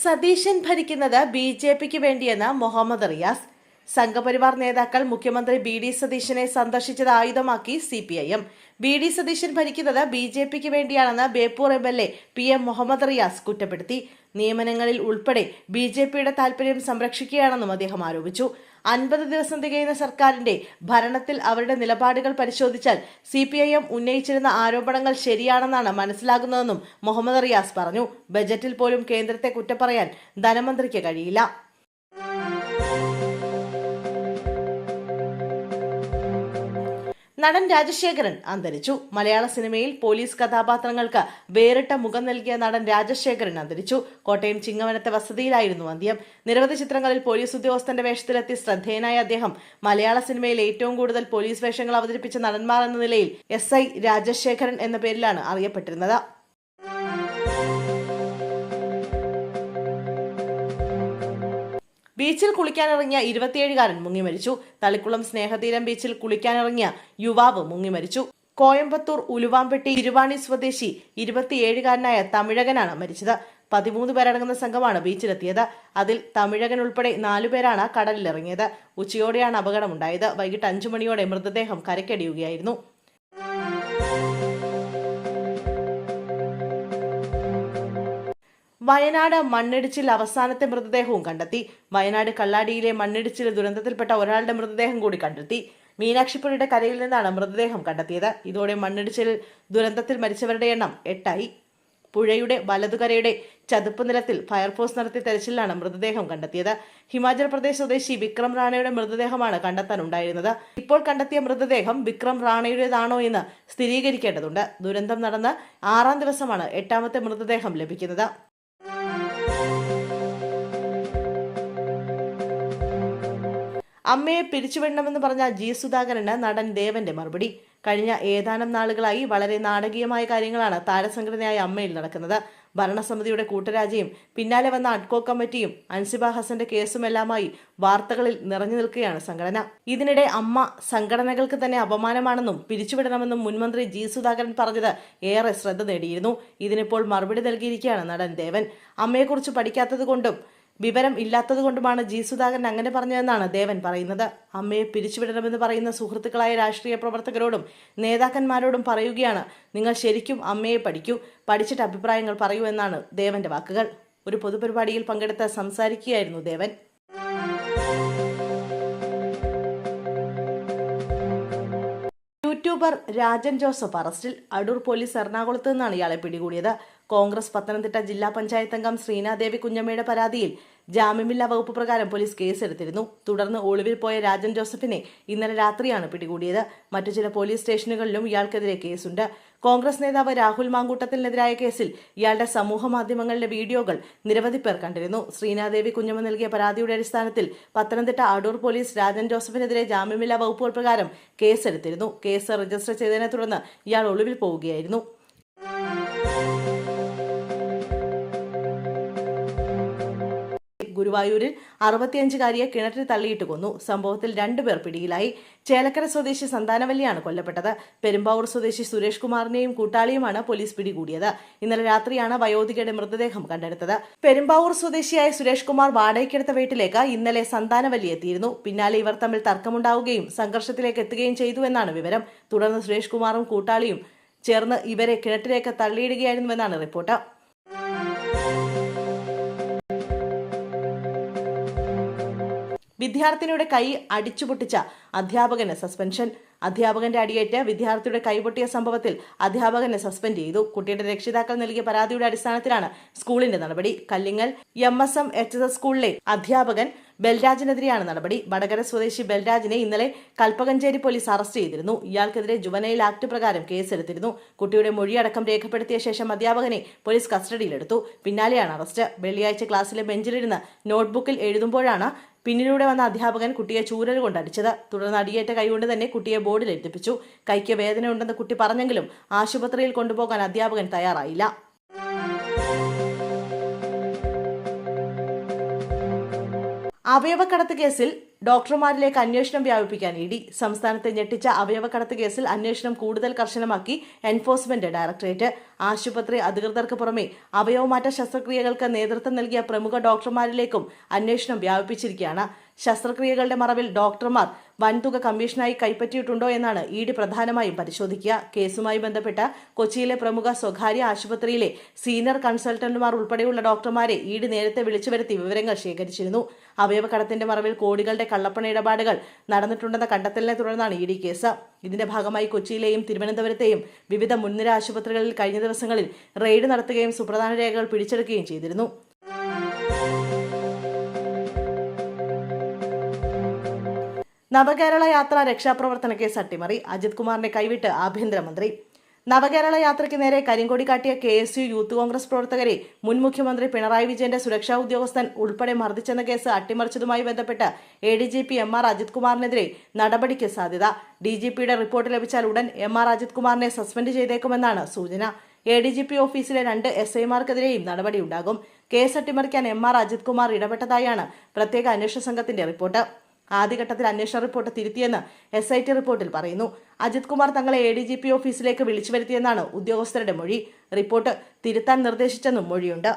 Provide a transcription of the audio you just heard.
സതീശൻ ഭരിക്കുന്നത് ബി.ജെ.പിക്ക് വേണ്ടിയെന്ന് മുഹമ്മദ് റിയാസ്. സംഘപരിവാർ നേതാക്കൾ മുഖ്യമന്ത്രി ബി.ഡി. സതീശനെ സന്ദർശിച്ചത് ആയുധമാക്കി സി.പി.ഐ.എം. ബി.ഡി. സതീശൻ ഭരിക്കുന്നത് ബി.ജെ.പിക്ക് വേണ്ടിയാണെന്ന് ബേപ്പൂർ എം.എൽ.എ. പി.എം. മുഹമ്മദ് റിയാസ് കുറ്റപ്പെടുത്തി. നിയമനങ്ങളിൽ ഉൾപ്പെടെ ബി.ജെ.പിയുടെ താൽപര്യം സംരക്ഷിക്കുകയാണെന്നും അദ്ദേഹം ആരോപിച്ചു. 50 ദിവസം തികയുന്ന സർക്കാരിന്റെ ഭരണത്തിൽ അവരുടെ നിലപാടുകൾ പരിശോധിച്ചാൽ സി.പി.ഐ.എം ഉന്നയിച്ചിരുന്ന ആരോപണങ്ങൾ ശരിയാണെന്നാണ് മനസ്സിലാകുന്നതെന്നും മുഹമ്മദ് റിയാസ് പറഞ്ഞു. ബജറ്റിൽ പോലും കേന്ദ്രത്തെ കുറ്റപ്പറയാൻ ധനമന്ത്രിക്ക് കഴിയില്ല. നടൻ രാജശേഖരൻ അന്തരിച്ചു. മലയാള സിനിമയിൽ പോലീസ് കഥാപാത്രങ്ങൾക്ക് വേറിട്ട മുഖം നൽകിയ നടൻ രാജശേഖരൻ അന്തരിച്ചു. കോട്ടയം ചിങ്ങവനത്തെ വസതിയിലായിരുന്നു അന്ത്യം. നിരവധി ചിത്രങ്ങളിൽ പോലീസ് ഉദ്യോഗസ്ഥന്റെ വേഷത്തിലെത്തി ശ്രദ്ധേയനായ അദ്ദേഹം മലയാള സിനിമയിൽ ഏറ്റവും കൂടുതൽ പോലീസ് വേഷങ്ങൾ അവതരിപ്പിച്ച നടന്മാർ എന്ന നിലയിൽ SI രാജശേഖരൻ എന്ന പേരിലാണ് അറിയപ്പെട്ടിരുന്നത്. ബീച്ചിൽ കുളിക്കാനിറങ്ങിയ 27-കാരൻ മുങ്ങി മരിച്ചു. തളിക്കുളം സ്നേഹതീരം ബീച്ചിൽ കുളിക്കാനിറങ്ങിയ യുവാവ് മുങ്ങി മരിച്ചു. കോയമ്പത്തൂർ ഉലുവാമ്പെട്ടി തിരുവാണി സ്വദേശി 27-കാരനായ തമിഴകനാണ് മരിച്ചത്. 13 പേരടങ്ങുന്ന സംഘമാണ് ബീച്ചിലെത്തിയത്. അതിൽ തമിഴകൻ ഉൾപ്പെടെ 4 പേരാണ് കടലിലിറങ്ങിയത്. ഉച്ചയോടെയാണ് അപകടമുണ്ടായത്. വൈകിട്ട് 5 മണിയോടെ മൃതദേഹം കരയ്ക്കടിയുകയായിരുന്നു. വയനാട് മണ്ണിടിച്ചിൽ അവസാനത്തെ മൃതദേഹവും കണ്ടെത്തി. വയനാട് കള്ളാടിയിലെ മണ്ണിടിച്ചിൽ ദുരന്തത്തിൽപ്പെട്ട ഒരാളുടെ മൃതദേഹം കൂടി കണ്ടെത്തി. മീനാക്ഷിപ്പുഴയുടെ കരയിൽ നിന്നാണ് മൃതദേഹം കണ്ടെത്തിയത്. ഇതോടെ മണ്ണിടിച്ചിൽ ദുരന്തത്തിൽ മരിച്ചവരുടെ എണ്ണം 8ആയി. പുഴയുടെ വലതുകരയുടെ ചതുപ്പ് നിലത്തിൽ ഫയർഫോഴ്സ് നടത്തിയ തെരച്ചിലാണ് മൃതദേഹം കണ്ടെത്തിയത്. ഹിമാചൽ പ്രദേശ് സ്വദേശി വിക്രം റാണയുടെ മൃതദേഹമാണ് കണ്ടെത്താനുണ്ടായിരുന്നത്. ഇപ്പോൾ കണ്ടെത്തിയ മൃതദേഹം വിക്രം റാണയുടേതാണോ എന്ന് സ്ഥിരീകരിക്കേണ്ടതുണ്ട്. ദുരന്തം നടന്ന് 6-ാം ദിവസമാണ് 8ാമത്തെ മൃതദേഹം ലഭിക്കുന്നത്. അമ്മയെ പിരിച്ചുവിടണമെന്ന് പറഞ്ഞ ജി സുധാകരന് നടൻ ദേവന്റെ മറുപടി. കഴിഞ്ഞ ഏതാനും നാളുകളായി വളരെ നാടകീയമായ കാര്യങ്ങളാണ് താരസംഘടനയായ അമ്മയിൽ നടക്കുന്നത്. ഭരണസമിതിയുടെ കൂട്ടരാജിയും പിന്നാലെ വന്ന അഡ്കോ കമ്മിറ്റിയും അൻസിബ ഹസന്റെ കേസുമെല്ലാമായി വാർത്തകളിൽ നിറഞ്ഞു നിൽക്കുകയാണ് സംഘടന. ഇതിനിടെ അമ്മ സംഘടനകൾക്ക് തന്നെ അപമാനമാണെന്നും പിരിച്ചുവിടണമെന്നും മുൻമന്ത്രി ജി സുധാകരൻ പറഞ്ഞത് ഏറെ ശ്രദ്ധ നേടിയിരുന്നു. ഇതിനിപ്പോൾ മറുപടി നൽകിയിരിക്കുകയാണ് നടൻ ദേവൻ. അമ്മയെക്കുറിച്ച് പഠിക്കാത്തതുകൊണ്ടും വിവരം ഇല്ലാത്തതുകൊണ്ടുമാണ് ജി സുധാകരൻ അങ്ങനെ പറഞ്ഞതെന്നാണ് ദേവൻ പറയുന്നത്. അമ്മയെ പിരിച്ചുവിടണമെന്ന് പറയുന്ന സുഹൃത്തുക്കളായ രാഷ്ട്രീയ പ്രവർത്തകരോടും നേതാക്കന്മാരോടും പറയുകയാണ്, നിങ്ങൾ ശരിക്കും അമ്മയെ പഠിക്കൂ, പഠിച്ചിട്ട് അഭിപ്രായങ്ങൾ പറയൂ എന്നാണ് ദേവന്റെ വാക്കുകൾ. ഒരു പൊതുപരിപാടിയിൽ പങ്കെടുത്ത് സംസാരിക്കുകയായിരുന്നു ദേവൻ. യൂട്യൂബർ രാജൻ ജോസഫ് അറസ്റ്റിൽ. അടൂർ പോലീസ് എറണാകുളത്ത് നിന്നാണ് ഇയാളെ പിടികൂടിയത്. കോൺഗ്രസ് പത്തനംതിട്ട ജില്ലാ പഞ്ചായത്ത് അംഗം ശ്രീനാദേവി കുഞ്ഞമ്മയുടെ പരാതിയിൽ ജാമ്യമില്ലാ വകുപ്പ് പ്രകാരം പോലീസ് കേസെടുത്തിരുന്നു. തുടർന്ന് ഒളിവിൽ പോയ രാജൻ ജോസഫിനെ ഇന്നലെ രാത്രിയാണ് പിടികൂടിയത്. മറ്റു ചില പോലീസ് സ്റ്റേഷനുകളിലും ഇയാൾക്കെതിരെ കേസുണ്ട്. കോൺഗ്രസ് നേതാവ് രാഹുൽ മാങ്കൂട്ടത്തിനെതിരായ കേസിൽ ഇയാളുടെ സമൂഹ മാധ്യമങ്ങളിലെ വീഡിയോകൾ നിരവധി പേർ കണ്ടിരുന്നു. ശ്രീനാദേവി കുഞ്ഞമ്മ നൽകിയ പരാതിയുടെ അടിസ്ഥാനത്തിൽ പത്തനംതിട്ട അടൂർ പോലീസ് രാജൻ ജോസഫിനെതിരെ ജാമ്യമില്ലാ വകുപ്പുകൾ പ്രകാരം കേസെടുത്തിരുന്നു. കേസ് രജിസ്റ്റർ ചെയ്തതിനെ തുടർന്ന് ഇയാൾ ഒളിവിൽ പോവുകയായിരുന്നു. ഗുരുവായൂരിൽ 65-കാരിയെ കിണറ്റിൽ തള്ളിയിട്ട് കൊന്നു. സംഭവത്തിൽ 2 പേർ പിടിയിലായി. ചേലക്കര സ്വദേശി സന്താനവല്ലിയാണ് കൊല്ലപ്പെട്ടത്. പെരുമ്പാവൂർ സ്വദേശി സുരേഷ് കുമാറിനെയും കൂട്ടാളിയുമാണ് പോലീസ് പിടികൂടിയത്. ഇന്നലെ രാത്രിയാണ് വയോധികയുടെ മൃതദേഹം കണ്ടെടുത്തത്. പെരുമ്പാവൂർ സ്വദേശിയായ സുരേഷ് കുമാർ വാടകയ്ക്കെടുത്ത വീട്ടിലേക്ക് ഇന്നലെ സന്താനവല്ലി എത്തിയിരുന്നു. പിന്നാലെ ഇവർ തമ്മിൽ തർക്കമുണ്ടാവുകയും സംഘർഷത്തിലേക്ക് എത്തുകയും ചെയ്തുവെന്നാണ് വിവരം. തുടർന്ന് സുരേഷ് കുമാറും കൂട്ടാളിയും ചേർന്ന് ഇവരെ കിണറ്റിലേക്ക് തള്ളിയിടുകയായിരുന്നുവെന്നാണ് റിപ്പോർട്ട്. വിദ്യാർത്ഥിനിയുടെ കൈ അടിച്ചുപൊട്ടിച്ച അധ്യാപകന് സസ്പെൻഷൻ. അധ്യാപകന്റെ അടിയേറ്റ് വിദ്യാർത്ഥിയുടെ കൈപൊട്ടിയ സംഭവത്തിൽ അധ്യാപകനെ സസ്പെൻഡ് ചെയ്തു. കുട്ടിയുടെ രക്ഷിതാക്കൾ നൽകിയ പരാതിയുടെ അടിസ്ഥാനത്തിലാണ് സ്കൂളിന്റെ നടപടി. കല്ലിങ്ങൽ MSM HSS സ്കൂളിലെ അധ്യാപകൻ ബൽരാജിനെതിരെയാണ് നടപടി. വടകര സ്വദേശി ബൽരാജിനെ ഇന്നലെ കൽപ്പകഞ്ചേരി പോലീസ് അറസ്റ്റ് ചെയ്തിരുന്നു. ഇയാൾക്കെതിരെ ജുവനൈൽ ആക്ട് പ്രകാരം കേസെടുത്തിരുന്നു. കുട്ടിയുടെ മൊഴിയടക്കം രേഖപ്പെടുത്തിയ ശേഷം അധ്യാപകനെ പോലീസ് കസ്റ്റഡിയിലെടുത്തു. പിന്നാലെയാണ് അറസ്റ്റ്. വെള്ളിയാഴ്ച ക്ലാസ്സിലെ ബെഞ്ചിലിരുന്ന് നോട്ട്ബുക്കിൽ എഴുതുമ്പോഴാണ് പിന്നിലൂടെ വന്ന അധ്യാപകൻ കുട്ടിയെ ചൂരൽ കൊണ്ട് അടിച്ചത്. തുടർന്ന് അടിയേറ്റ കൈകൊണ്ട് തന്നെ കുട്ടിയെ ബോർഡിൽ എത്തിപ്പിച്ചു. കൈക്ക് വേദനയുണ്ടെന്ന് കുട്ടി പറഞ്ഞെങ്കിലും ആശുപത്രിയിൽ കൊണ്ടുപോകാൻ അധ്യാപകൻ തയ്യാറായില്ല. അവയവക്കടത്ത് കേസിൽ ഡോക്ടർമാരിലേക്ക് അന്വേഷണം വ്യാപിപ്പിക്കാൻ ഇഡി. സംസ്ഥാനത്തെ ഞെട്ടിച്ച അവയവക്കടത്ത് കേസിൽ അന്വേഷണം കൂടുതൽ കർശനമാക്കി എൻഫോഴ്സ്മെന്റ് ഡയറക്ടറേറ്റ്. ആശുപത്രി അധികൃതർക്ക് പുറമെ അവയവമാറ്റ ശസ്ത്രക്രിയകൾക്ക് നേതൃത്വം നൽകിയ പ്രമുഖ ഡോക്ടർമാരിലേക്കും അന്വേഷണം വ്യാപിപ്പിച്ചിരിക്കുകയാണ്. ശസ്ത്രക്രിയകളുടെ മറവിൽ ഡോക്ടർമാർ വൻതുക കമ്മീഷനായി കൈപ്പറ്റിയിട്ടുണ്ടോ എന്നാണ് ഇഡി പ്രധാനമായും പരിശോധിക്കുക. കേസുമായി ബന്ധപ്പെട്ട കൊച്ചിയിലെ പ്രമുഖ സ്വകാര്യ ആശുപത്രിയിലെ സീനിയർ കൺസൾട്ടന്റുമാർ ഉൾപ്പെടെയുള്ള ഡോക്ടർമാരെ ഇഡി നേരത്തെ വിളിച്ചുവരുത്തി വിവരങ്ങൾ ശേഖരിച്ചിരുന്നു. അവയവക്കടത്തിന്റെ മറവിൽ കോടികളുടെ കള്ളപ്പണ ഇടപാടുകൾ നടന്നിട്ടുണ്ടെന്ന കണ്ടെത്തലിനെ തുടർന്നാണ് ഇഡി കേസ്. ഇതിന്റെ ഭാഗമായി കൊച്ചിയിലെയും തിരുവനന്തപുരത്തെയും വിവിധ മുൻനിര ആശുപത്രികളിൽ കഴിഞ്ഞ ദിവസങ്ങളിൽ റെയ്ഡ് നടത്തുകയും സുപ്രധാന രേഖകൾ പിടിച്ചെടുക്കുകയും ചെയ്തിരുന്നു. നവകേരള യാത്ര രക്ഷാപ്രവർത്തന കേസ് അട്ടിമറി. അജിത് കുമാറിനെ കൈവിട്ട് ആഭ്യന്തരമന്ത്രി. നവകേരള യാത്രയ്ക്ക് നേരെ കരിങ്കൊടി കാട്ടിയ KSU യൂത്ത് കോൺഗ്രസ് പ്രവർത്തകരെ മുൻ മുഖ്യമന്ത്രി പിണറായി വിജയന്റെ സുരക്ഷാ ഉദ്യോഗസ്ഥൻ ഉൾപ്പെടെ മർദ്ദിച്ചെന്ന കേസ് അട്ടിമറിച്ചതുമായി ബന്ധപ്പെട്ട് ADGP MR അജിത് കുമാറിനെതിരെ നടപടിക്ക് സാധ്യത. DGPയുടെ റിപ്പോർട്ട് ലഭിച്ചാൽ ഉടൻ MR അജിത് കുമാറിനെ സസ്പെൻഡ് ചെയ്തേക്കുമെന്നാണ് സൂചന. ADGP ഓഫീസിലെ 2 SIമാർക്കെതിരെയും നടപടിയുണ്ടാകും. കേസ് അട്ടിമറിക്കാൻ MR അജിത് കുമാർ ഇടപെട്ടതായാണ് പ്രത്യേക അന്വേഷണ സംഘത്തിന്റെ റിപ്പോർട്ട്. ആദ്യഘട്ടത്തിൽ അന്വേഷണ റിപ്പോർട്ട് തിരുത്തിയെന്ന് SIT റിപ്പോർട്ടിൽ പറയുന്നു. അജിത് കുമാർ തങ്ങളെ ADGP ഓഫീസിലേക്ക് വിളിച്ചു വരുത്തിയെന്നാണ് ഉദ്യോഗസ്ഥരുടെ മൊഴി. റിപ്പോർട്ട് തിരുത്താൻ നിർദ്ദേശിച്ചെന്നും മൊഴിയുണ്ട്.